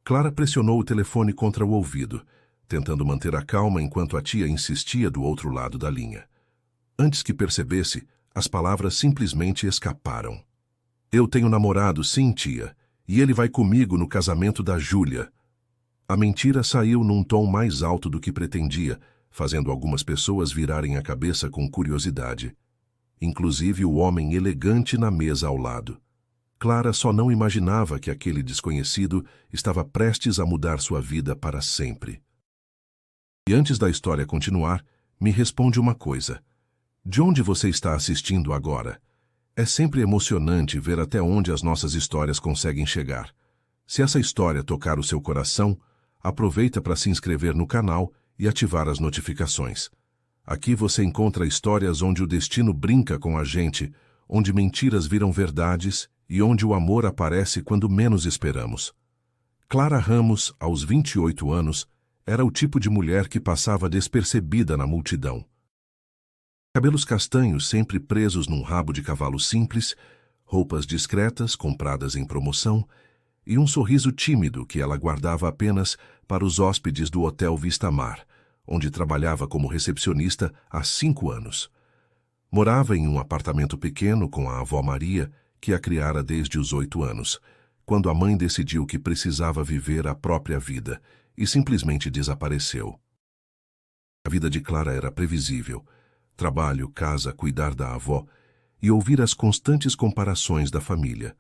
Clara pressionou o telefone contra o ouvido, tentando manter a calma enquanto a tia insistia do outro lado da linha. Antes que percebesse, as palavras simplesmente escaparam. Eu tenho namorado, sim, tia, e ele vai comigo no casamento da Júlia. A mentira saiu num tom mais alto do que pretendia, fazendo algumas pessoas virarem a cabeça com curiosidade. Inclusive o homem elegante na mesa ao lado. Clara só não imaginava que aquele desconhecido estava prestes a mudar sua vida para sempre. E antes da história continuar, me responde uma coisa. De onde você está assistindo agora? É sempre emocionante ver até onde as nossas histórias conseguem chegar. Se essa história tocar o seu coração, aproveita para se inscrever no canal e ativar as notificações. Aqui você encontra histórias onde o destino brinca com a gente, onde mentiras viram verdades e onde o amor aparece quando menos esperamos. Clara Ramos, aos 28 anos, era o tipo de mulher que passava despercebida na multidão. Cabelos castanhos sempre presos num rabo de cavalo simples, roupas discretas compradas em promoção e um sorriso tímido que ela guardava apenas para os hóspedes do Hotel Vista Mar, onde trabalhava como recepcionista há 5 anos. Morava em um apartamento pequeno com a avó Maria, que a criara desde os 8 anos, quando a mãe decidiu que precisava viver a própria vida e simplesmente desapareceu. A vida de Clara era previsível. Trabalho, casa, cuidar da avó e ouvir as constantes comparações da família.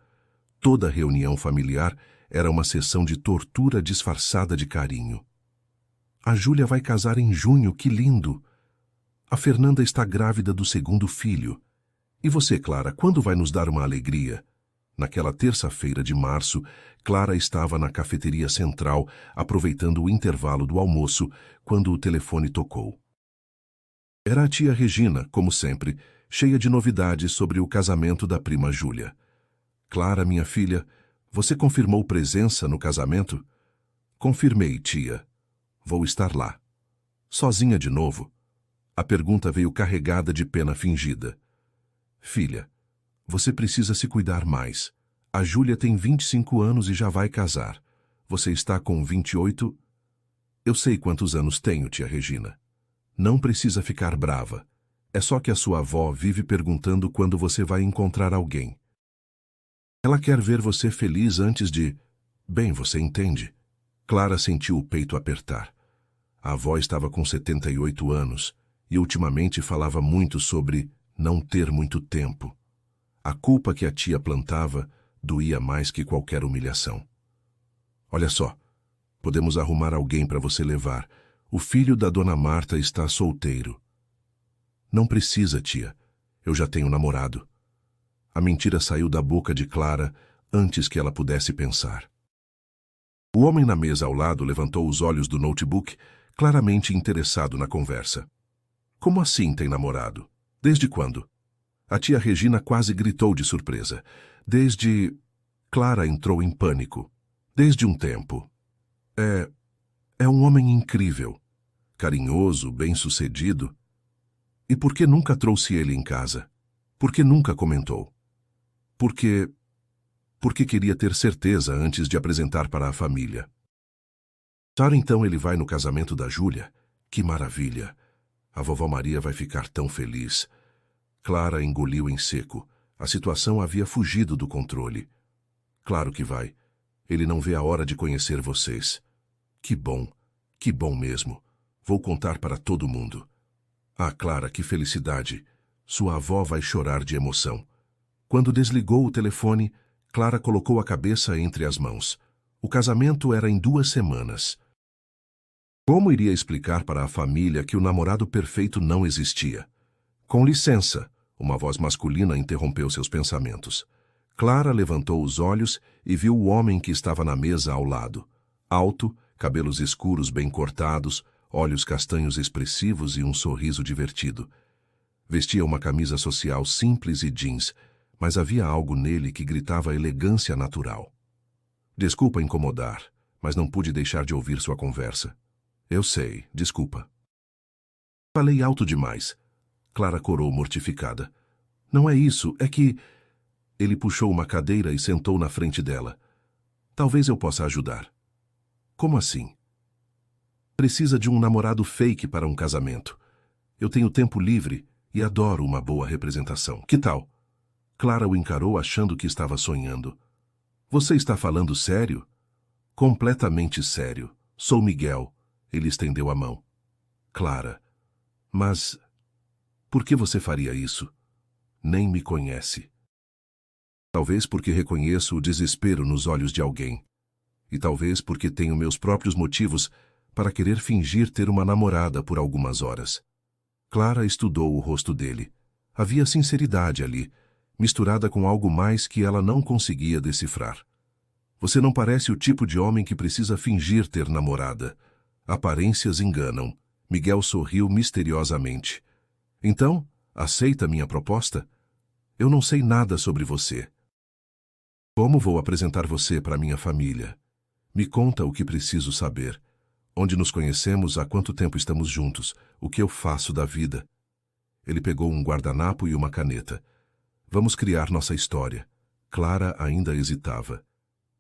Toda reunião familiar era uma sessão de tortura disfarçada de carinho. A Júlia vai casar em junho, que lindo! A Fernanda está grávida do 2º filho. E você, Clara, quando vai nos dar uma alegria? Naquela terça-feira de março, Clara estava na cafeteria central, aproveitando o intervalo do almoço, quando o telefone tocou. Era a tia Regina, como sempre, cheia de novidades sobre o casamento da prima Júlia. Clara, minha filha, você confirmou presença no casamento? Confirmei, tia. Vou estar lá. Sozinha de novo? A pergunta veio carregada de pena fingida. Filha, você precisa se cuidar mais. A Júlia tem 25 anos e já vai casar. Você está com 28? Eu sei quantos anos tenho, tia Regina. Não precisa ficar brava. É só que a sua avó vive perguntando quando você vai encontrar alguém. Ela quer ver você feliz antes de... Bem, você entende. Clara sentiu o peito apertar. A avó estava com 78 anos e ultimamente falava muito sobre não ter muito tempo. A culpa que a tia plantava doía mais que qualquer humilhação. Olha só, podemos arrumar alguém para você levar. O filho da dona Marta está solteiro. Não precisa, tia. Eu já tenho namorado. A mentira saiu da boca de Clara antes que ela pudesse pensar. O homem na mesa ao lado levantou os olhos do notebook, claramente interessado na conversa. Como assim tem namorado? Desde quando? A tia Regina quase gritou de surpresa. Desde... Clara entrou em pânico. Desde um tempo. É um homem incrível. Carinhoso, bem-sucedido. E por que nunca trouxe ele em casa? Por que nunca comentou? Porque queria ter certeza antes de apresentar para a família. Sara, então ele vai no casamento da Júlia? Que maravilha! A vovó Maria vai ficar tão feliz. Clara engoliu em seco. A situação havia fugido do controle. Claro que vai. Ele não vê a hora de conhecer vocês. Que bom mesmo. Vou contar para todo mundo. Ah, Clara, que felicidade. Sua avó vai chorar de emoção. Quando desligou o telefone, Clara colocou a cabeça entre as mãos. O casamento era em 2 semanas. Como iria explicar para a família que o namorado perfeito não existia? Com licença, uma voz masculina interrompeu seus pensamentos. Clara levantou os olhos e viu o homem que estava na mesa ao lado. Alto, cabelos escuros bem cortados, olhos castanhos expressivos e um sorriso divertido. Vestia uma camisa social simples e jeans, mas havia algo nele que gritava elegância natural. Desculpa incomodar, mas não pude deixar de ouvir sua conversa. Eu sei, desculpa. Falei alto demais. Clara corou mortificada. Não é isso, é que... Ele puxou uma cadeira e sentou na frente dela. Talvez eu possa ajudar. Como assim? Precisa de um namorado fake para um casamento. Eu tenho tempo livre e adoro uma boa representação. Que tal? Clara o encarou achando que estava sonhando. Você está falando sério? Completamente sério. Sou Miguel. Ele estendeu a mão. Clara. Mas por que você faria isso? Nem me conhece. Talvez porque reconheço o desespero nos olhos de alguém. E talvez porque tenho meus próprios motivos para querer fingir ter uma namorada por algumas horas. Clara estudou o rosto dele. Havia sinceridade ali, misturada com algo mais que ela não conseguia decifrar. Você não parece o tipo de homem que precisa fingir ter namorada. Aparências enganam. Miguel sorriu misteriosamente. Então, aceita minha proposta? Eu não sei nada sobre você. Como vou apresentar você para minha família? Me conta o que preciso saber. Onde nos conhecemos, há quanto tempo estamos juntos, o que eu faço da vida. Ele pegou um guardanapo e uma caneta. Vamos criar nossa história. Clara ainda hesitava.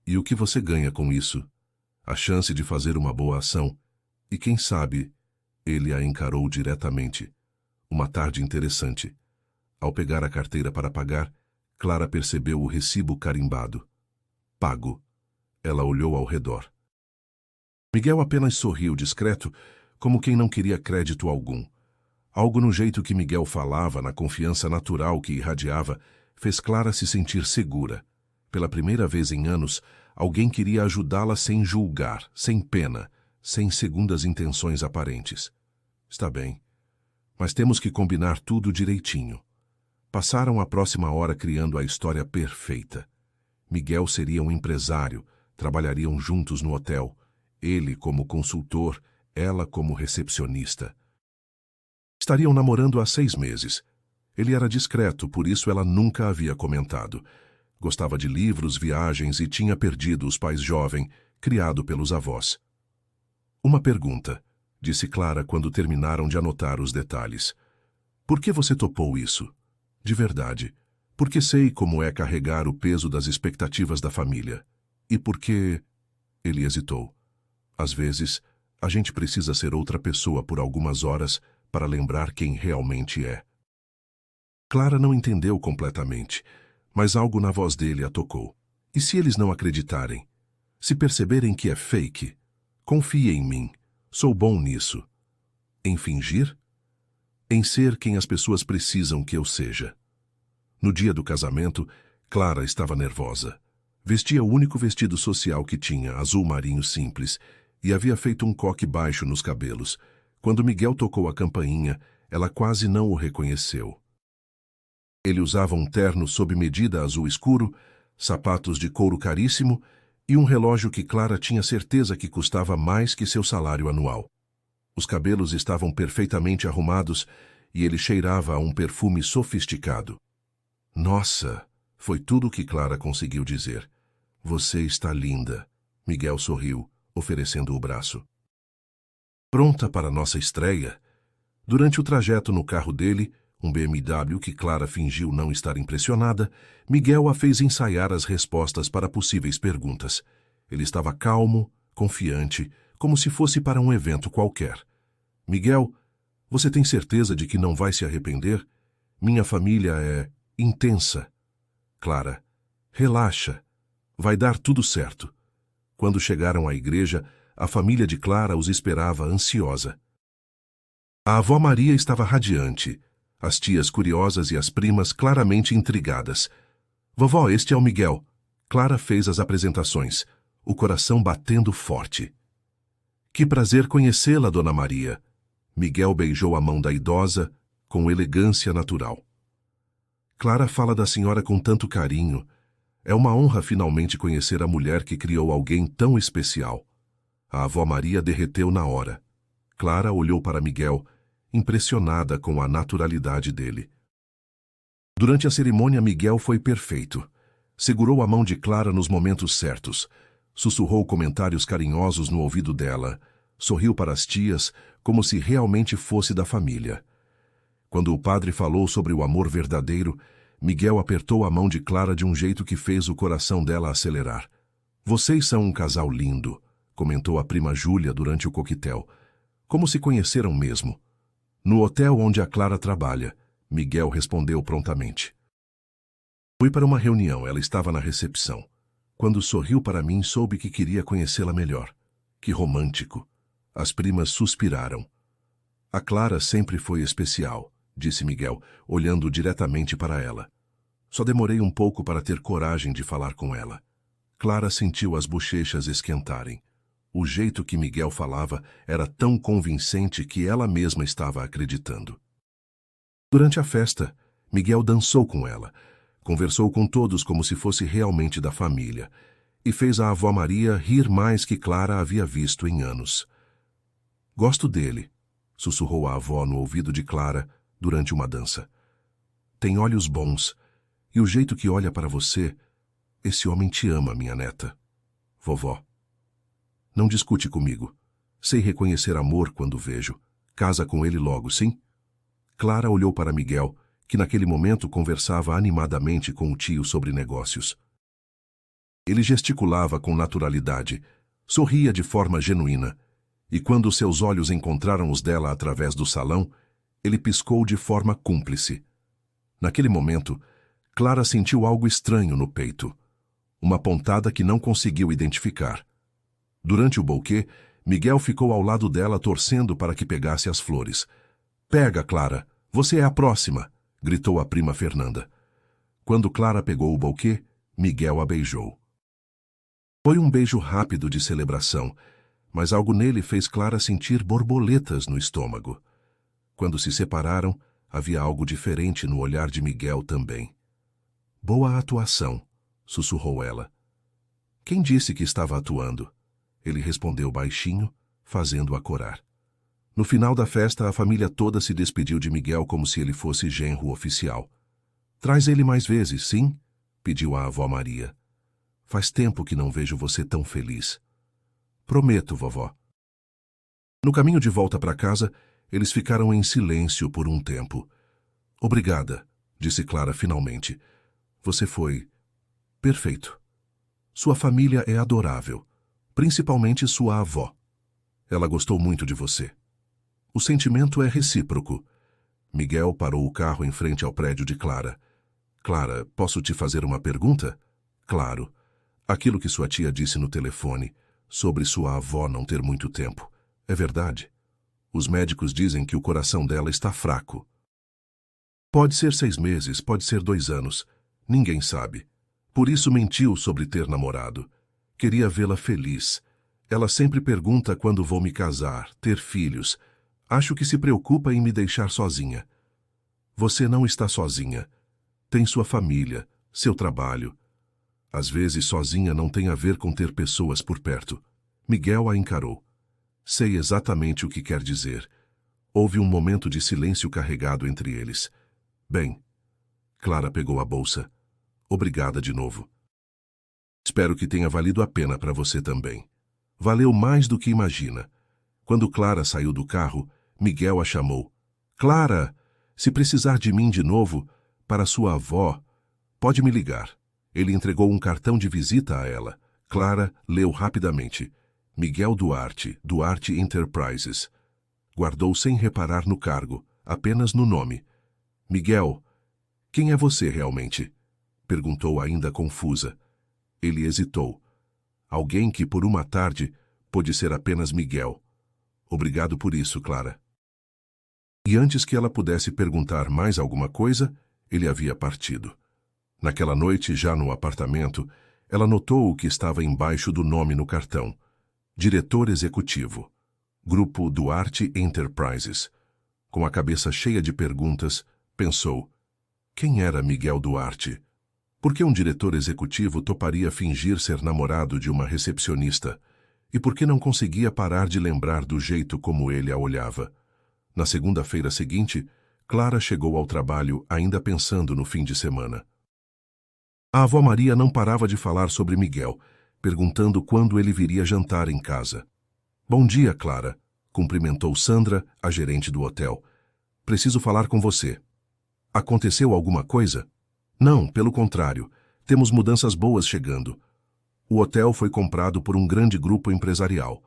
E o que você ganha com isso? A chance de fazer uma boa ação. E quem sabe, ele a encarou diretamente. Uma tarde interessante. Ao pegar a carteira para pagar, Clara percebeu o recibo carimbado. Pago. Ela olhou ao redor. Miguel apenas sorriu discreto, como quem não queria crédito algum. Algo no jeito que Miguel falava, na confiança natural que irradiava, fez Clara se sentir segura. Pela primeira vez em anos, alguém queria ajudá-la sem julgar, sem pena, sem segundas intenções aparentes. Está bem, mas temos que combinar tudo direitinho. Passaram a próxima hora criando a história perfeita. Miguel seria um empresário, trabalhariam juntos no hotel, ele como consultor, ela como recepcionista. Estariam namorando há 6 meses. Ele era discreto, por isso ela nunca havia comentado. Gostava de livros, viagens e tinha perdido os pais jovem, criado pelos avós. Uma pergunta, disse Clara quando terminaram de anotar os detalhes. Por que você topou isso? De verdade. Porque sei como é carregar o peso das expectativas da família. E porque... Ele hesitou. Às vezes, a gente precisa ser outra pessoa por algumas horas para lembrar quem realmente é. Clara não entendeu completamente, mas algo na voz dele a tocou. E se eles não acreditarem? Se perceberem que é fake? Confie em mim. Sou bom nisso. Em fingir? Em ser quem as pessoas precisam que eu seja. No dia do casamento, Clara estava nervosa. Vestia o único vestido social que tinha, azul marinho simples, e havia feito um coque baixo nos cabelos. Quando Miguel tocou a campainha, ela quase não o reconheceu. Ele usava um terno sob medida azul escuro, sapatos de couro caríssimo e um relógio que Clara tinha certeza que custava mais que seu salário anual. Os cabelos estavam perfeitamente arrumados e ele cheirava a um perfume sofisticado. Nossa, foi tudo o que Clara conseguiu dizer. Você está linda. Miguel sorriu, oferecendo o braço. Pronta para nossa estreia? Durante o trajeto no carro dele, um BMW que Clara fingiu não estar impressionada, Miguel a fez ensaiar as respostas para possíveis perguntas. Ele estava calmo, confiante, como se fosse para um evento qualquer. Miguel, você tem certeza de que não vai se arrepender? Minha família é intensa. Clara, relaxa. Vai dar tudo certo. Quando chegaram à igreja, a família de Clara os esperava ansiosa. A avó Maria estava radiante, as tias curiosas e as primas claramente intrigadas. Vovó, este é o Miguel. Clara fez as apresentações, o coração batendo forte. Que prazer conhecê-la, Dona Maria. Miguel beijou a mão da idosa com elegância natural. Clara fala da senhora com tanto carinho. É uma honra finalmente conhecer a mulher que criou alguém tão especial. A avó Maria derreteu na hora. Clara olhou para Miguel, impressionada com a naturalidade dele. Durante a cerimônia, Miguel foi perfeito. Segurou a mão de Clara nos momentos certos. Sussurrou comentários carinhosos no ouvido dela. Sorriu para as tias, como se realmente fosse da família. Quando o padre falou sobre o amor verdadeiro, Miguel apertou a mão de Clara de um jeito que fez o coração dela acelerar. Vocês são um casal lindo. comentou a prima Júlia durante o coquetel. Como se conheceram mesmo. No hotel onde a Clara trabalha, Miguel respondeu prontamente. Fui para uma reunião, ela estava na recepção. Quando sorriu para mim, soube que queria conhecê-la melhor. Que romântico. As primas suspiraram. A Clara sempre foi especial, disse Miguel, olhando diretamente para ela. Só demorei um pouco para ter coragem de falar com ela. Clara sentiu as bochechas esquentarem. O jeito que Miguel falava era tão convincente que ela mesma estava acreditando. Durante a festa, Miguel dançou com ela, conversou com todos como se fosse realmente da família, e fez a avó Maria rir mais que Clara havia visto em anos. Gosto dele, sussurrou a avó no ouvido de Clara durante uma dança. Tem olhos bons, e o jeito que olha para você, esse homem te ama, minha neta. Vovó. Não discute comigo. Sei reconhecer amor quando vejo. Casa com ele logo, sim? Clara olhou para Miguel, que naquele momento conversava animadamente com o tio sobre negócios. Ele gesticulava com naturalidade, sorria de forma genuína, e quando seus olhos encontraram os dela através do salão, ele piscou de forma cúmplice. Naquele momento, Clara sentiu algo estranho no peito. Uma pontada que não conseguiu identificar. Durante o buquê, Miguel ficou ao lado dela torcendo para que pegasse as flores. Pega, Clara, você é a próxima, gritou a prima Fernanda. Quando Clara pegou o buquê, Miguel a beijou. Foi um beijo rápido de celebração, mas algo nele fez Clara sentir borboletas no estômago. Quando se separaram, havia algo diferente no olhar de Miguel também. Boa atuação, sussurrou ela. Quem disse que estava atuando? Ele respondeu baixinho, fazendo-a corar. No final da festa, a família toda se despediu de Miguel como se ele fosse genro oficial. Traz ele mais vezes, sim? Pediu a avó Maria. Faz tempo que não vejo você tão feliz. Prometo, vovó. No caminho de volta para casa, eles ficaram em silêncio por um tempo. Obrigada, disse Clara finalmente. Você foi perfeito. Sua família é adorável. Principalmente sua avó. Ela gostou muito de você. O sentimento é recíproco. Miguel parou o carro em frente ao prédio de Clara. Clara, posso te fazer uma pergunta? Claro. Aquilo que sua tia disse no telefone, sobre sua avó não ter muito tempo. É verdade? Os médicos dizem que o coração dela está fraco. Pode ser 6 meses, pode ser 2 anos. Ninguém sabe. Por isso mentiu sobre ter namorado. Queria vê-la feliz. Ela sempre pergunta quando vou me casar, ter filhos. Acho que se preocupa em me deixar sozinha. Você não está sozinha. Tem sua família, seu trabalho. Às vezes, sozinha não tem a ver com ter pessoas por perto. Miguel a encarou. Sei exatamente o que quer dizer. Houve um momento de silêncio carregado entre eles. Bem, Clara pegou a bolsa. Obrigada de novo. Espero que tenha valido a pena para você também. Valeu mais do que imagina. Quando Clara saiu do carro, Miguel a chamou. Clara, se precisar de mim de novo, para sua avó, pode me ligar. Ele entregou um cartão de visita a ela. Clara leu rapidamente. Miguel Duarte, Duarte Enterprises. Guardou sem reparar no cargo, apenas no nome. Miguel, quem é você realmente? Perguntou ainda confusa. Ele hesitou. Alguém que por uma tarde pôde ser apenas Miguel. Obrigado por isso, Clara. E antes que ela pudesse perguntar mais alguma coisa, ele havia partido. Naquela noite, já no apartamento, ela notou o que estava embaixo do nome no cartão. Diretor Executivo. Grupo Duarte Enterprises. Com a cabeça cheia de perguntas, pensou: quem era Miguel Duarte? Por que um diretor executivo toparia fingir ser namorado de uma recepcionista? E por que não conseguia parar de lembrar do jeito como ele a olhava? Na segunda-feira seguinte, Clara chegou ao trabalho ainda pensando no fim de semana. A avó Maria não parava de falar sobre Miguel, perguntando quando ele viria jantar em casa. Bom dia, Clara, cumprimentou Sandra, a gerente do hotel. Preciso falar com você. Aconteceu alguma coisa? Não, pelo contrário. Temos mudanças boas chegando. O hotel foi comprado por um grande grupo empresarial.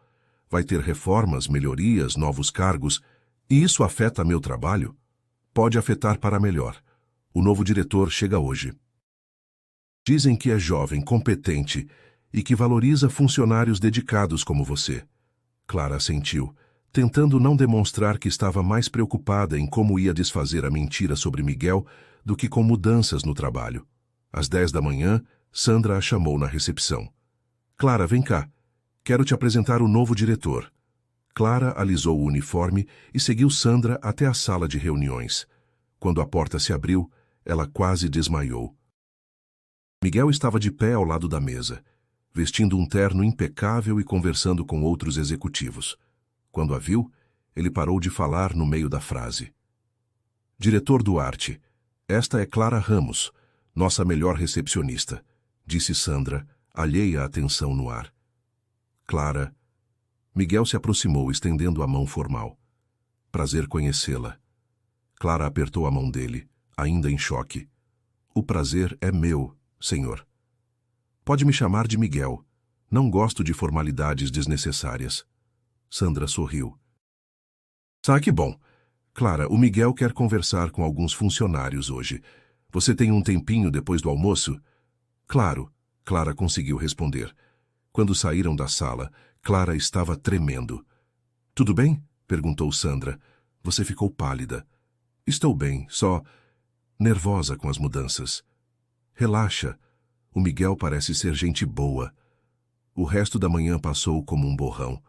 Vai ter reformas, melhorias, novos cargos. E isso afeta meu trabalho? Pode afetar para melhor. O novo diretor chega hoje. Dizem que é jovem, competente e que valoriza funcionários dedicados como você. Clara assentiu, tentando não demonstrar que estava mais preocupada em como ia desfazer a mentira sobre Miguel do que com mudanças no trabalho. Às 10 da manhã, Sandra a chamou na recepção. Clara, vem cá. Quero te apresentar o novo diretor. Clara alisou o uniforme e seguiu Sandra até a sala de reuniões. Quando a porta se abriu, ela quase desmaiou. Miguel estava de pé ao lado da mesa, vestindo um terno impecável e conversando com outros executivos. Quando a viu, ele parou de falar no meio da frase. Diretor Duarte, esta é Clara Ramos, nossa melhor recepcionista, disse Sandra, alheia à tensão no ar. Clara. Miguel se aproximou, estendendo a mão formal. Prazer conhecê-la. Clara apertou a mão dele, ainda em choque. O prazer é meu, senhor. Pode me chamar de Miguel. Não gosto de formalidades desnecessárias. Sandra sorriu. Que bom. Clara, o Miguel quer conversar com alguns funcionários hoje. Você tem um tempinho depois do almoço? Claro, Clara conseguiu responder. Quando saíram da sala, Clara estava tremendo. Tudo bem? Perguntou Sandra. Você ficou pálida. Estou bem, só nervosa com as mudanças. Relaxa. O Miguel parece ser gente boa. O resto da manhã passou como um borrão.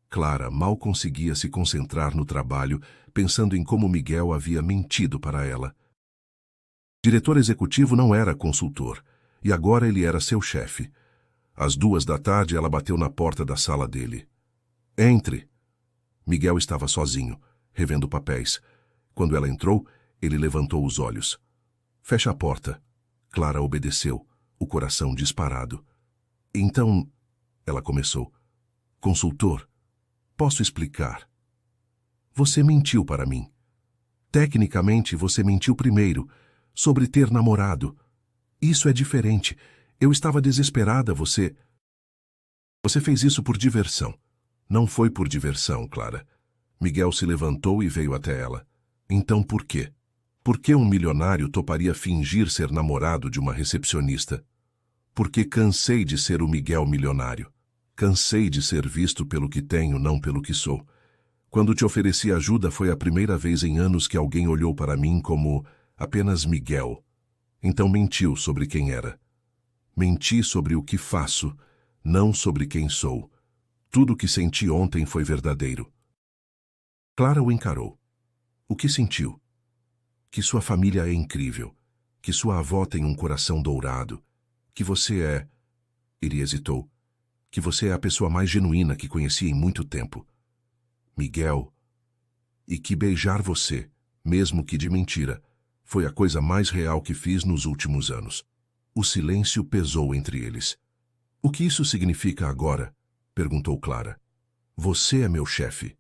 Clara mal conseguia se concentrar no trabalho, pensando em como Miguel havia mentido para ela. Diretor executivo não era consultor, e agora ele era seu chefe. Às 2 da tarde, ela bateu na porta da sala dele. Entre. Miguel estava sozinho, revendo papéis. Quando ela entrou, ele levantou os olhos. Fecha a porta. Clara obedeceu, o coração disparado. Então, ela começou. Consultor, posso explicar. Você mentiu para mim. Tecnicamente, você mentiu primeiro, sobre ter namorado. Isso é diferente. Eu estava desesperada, você fez isso por diversão. Não foi por diversão, Clara. Miguel se levantou e veio até ela. Então por quê? Por que um milionário toparia fingir ser namorado de uma recepcionista? Porque cansei de ser o Miguel milionário. Cansei de ser visto pelo que tenho, não pelo que sou. Quando te ofereci ajuda, foi a primeira vez em anos que alguém olhou para mim como apenas Miguel. Então mentiu sobre quem era. Menti sobre o que faço, não sobre quem sou. Tudo o que senti ontem foi verdadeiro. Clara o encarou. O que sentiu? Que sua família é incrível, que sua avó tem um coração dourado, que você é... Ele hesitou. Que você é a pessoa mais genuína que conheci em muito tempo. Miguel. E que beijar você, mesmo que de mentira, foi a coisa mais real que fiz nos últimos anos. O silêncio pesou entre eles. O que isso significa agora? Perguntou Clara. Você é meu chefe.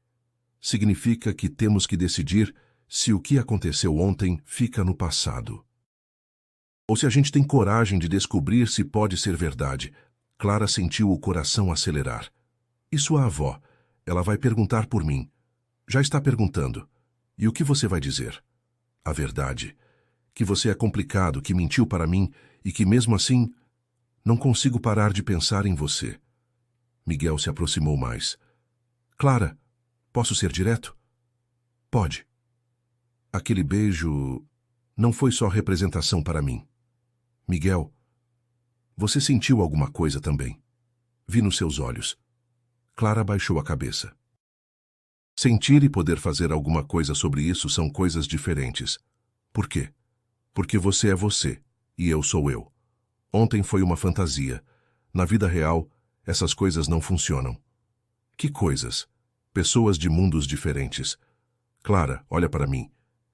Significa que temos que decidir se o que aconteceu ontem fica no passado. Ou se a gente tem coragem de descobrir se pode ser verdade. Clara sentiu o coração acelerar. E sua avó? Ela vai perguntar por mim. Já está perguntando. E o que você vai dizer? A verdade. Que você é complicado, que mentiu para mim e que mesmo assim não consigo parar de pensar em você. Miguel se aproximou mais. Clara, posso ser direto? Pode. Aquele beijo não foi só representação para mim. Miguel, você sentiu alguma coisa também. Vi nos seus olhos. Clara baixou a cabeça. Sentir e poder fazer alguma coisa sobre isso são coisas diferentes. Por quê? Porque você é você, e eu sou eu. Ontem foi uma fantasia. Na vida real, essas coisas não funcionam. Que coisas? Pessoas de mundos diferentes. Clara, olha para mim.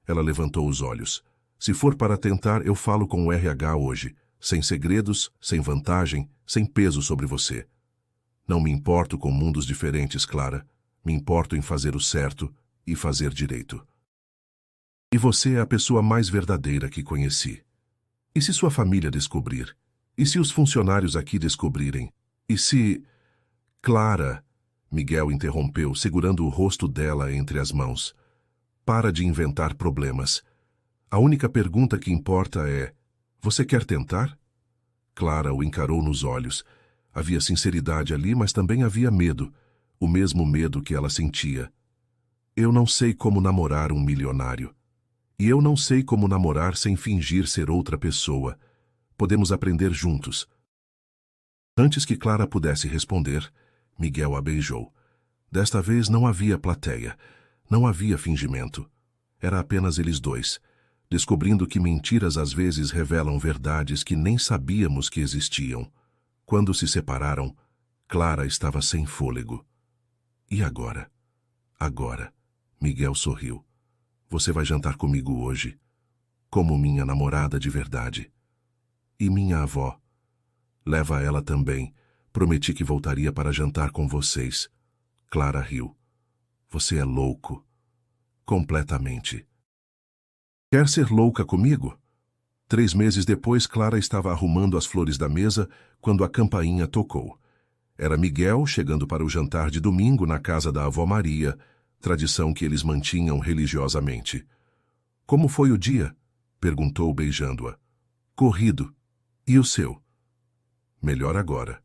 Ela levantou os olhos. Se for para tentar, eu falo com o RH hoje. Sem segredos, sem vantagem, sem peso sobre você. Não me importo com mundos diferentes, Clara. Me importo em fazer o certo e fazer direito. E você é a pessoa mais verdadeira que conheci. E se sua família descobrir? E se os funcionários aqui descobrirem? E se... Clara, Miguel interrompeu, segurando o rosto dela entre as mãos. Para de inventar problemas. A única pergunta que importa é: você quer tentar? Clara o encarou nos olhos. Havia sinceridade ali, mas também havia medo. O mesmo medo que ela sentia. Eu não sei como namorar um milionário. E eu não sei como namorar sem fingir ser outra pessoa. Podemos aprender juntos. Antes que Clara pudesse responder, Miguel a beijou. Desta vez não havia plateia. Não havia fingimento. Era apenas eles dois, descobrindo que mentiras às vezes revelam verdades que nem sabíamos que existiam. Quando se separaram, Clara estava sem fôlego. E agora? Agora, Miguel sorriu. Você vai jantar comigo hoje, como minha namorada de verdade. E minha avó. Leva ela também. Prometi que voltaria para jantar com vocês. Clara riu. Você é louco. Completamente. Quer ser louca comigo? 3 meses depois, Clara estava arrumando as flores da mesa quando a campainha tocou. Era Miguel chegando para o jantar de domingo na casa da avó Maria, tradição que eles mantinham religiosamente. Como foi o dia? Perguntou beijando-a. Corrido. E o seu? Melhor agora.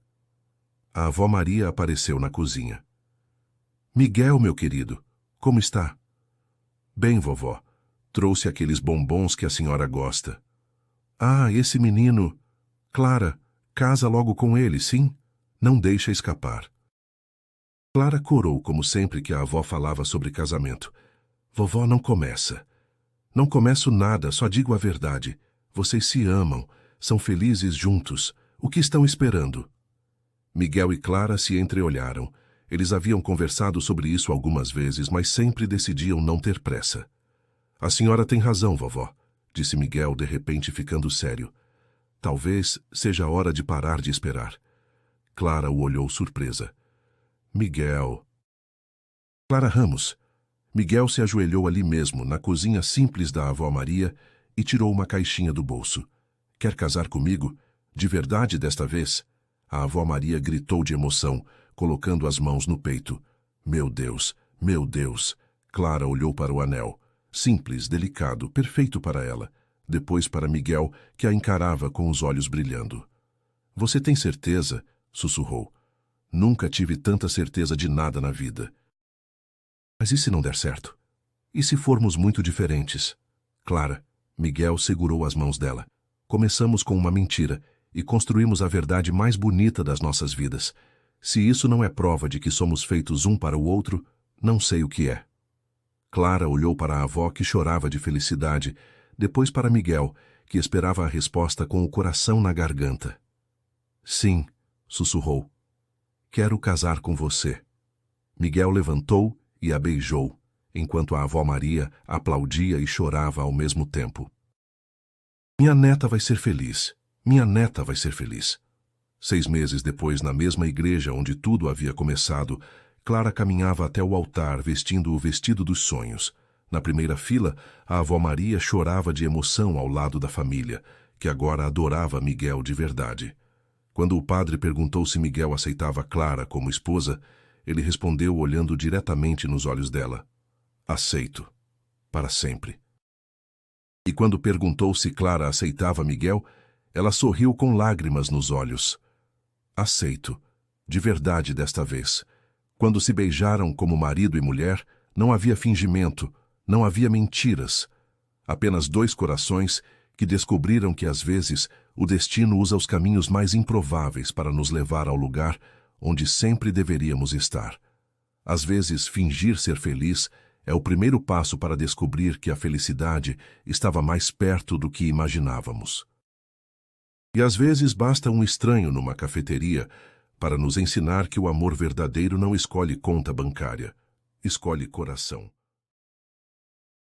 A avó Maria apareceu na cozinha. Miguel, meu querido, como está? Bem, vovó. Trouxe aqueles bombons que a senhora gosta. Ah, esse menino... Clara, casa logo com ele, sim? Não deixa escapar. Clara corou como sempre que a avó falava sobre casamento. Vovó, não começa. Não começo nada, só digo a verdade. Vocês se amam, são felizes juntos. O que estão esperando? Miguel e Clara se entreolharam. Eles haviam conversado sobre isso algumas vezes, mas sempre decidiam não ter pressa. A senhora tem razão, vovó, disse Miguel, de repente ficando sério. Talvez seja a hora de parar de esperar. Clara o olhou surpresa. Miguel... Clara Ramos. Miguel se ajoelhou ali mesmo, na cozinha simples da avó Maria, e tirou uma caixinha do bolso. Quer casar comigo? De verdade desta vez? A avó Maria gritou de emoção, colocando as mãos no peito. Meu Deus, meu Deus! Clara olhou para o anel. Simples, delicado, perfeito para ela. Depois para Miguel, que a encarava com os olhos brilhando. Você tem certeza? Sussurrou. Nunca tive tanta certeza de nada na vida. Mas e se não der certo? E se formos muito diferentes? Clara, Miguel segurou as mãos dela. Começamos com uma mentira e construímos a verdade mais bonita das nossas vidas. Se isso não é prova de que somos feitos um para o outro, não sei o que é. Clara olhou para a avó, que chorava de felicidade, depois para Miguel, que esperava a resposta com o coração na garganta. Sim, sussurrou. Quero casar com você. Miguel levantou e a beijou, enquanto a avó Maria aplaudia e chorava ao mesmo tempo. Minha neta vai ser feliz. Minha neta vai ser feliz. 6 meses depois, na mesma igreja onde tudo havia começado, Clara caminhava até o altar vestindo o vestido dos sonhos. Na primeira fila, a avó Maria chorava de emoção ao lado da família, que agora adorava Miguel de verdade. Quando o padre perguntou se Miguel aceitava Clara como esposa, ele respondeu olhando diretamente nos olhos dela. Aceito. Para sempre. E quando perguntou se Clara aceitava Miguel, ela sorriu com lágrimas nos olhos. Aceito. De verdade desta vez. Quando se beijaram como marido e mulher, não havia fingimento, não havia mentiras. Apenas 2 corações que descobriram que, às vezes, o destino usa os caminhos mais improváveis para nos levar ao lugar onde sempre deveríamos estar. Às vezes, fingir ser feliz é o primeiro passo para descobrir que a felicidade estava mais perto do que imaginávamos. E às vezes basta um estranho numa cafeteria para nos ensinar que o amor verdadeiro não escolhe conta bancária, escolhe coração.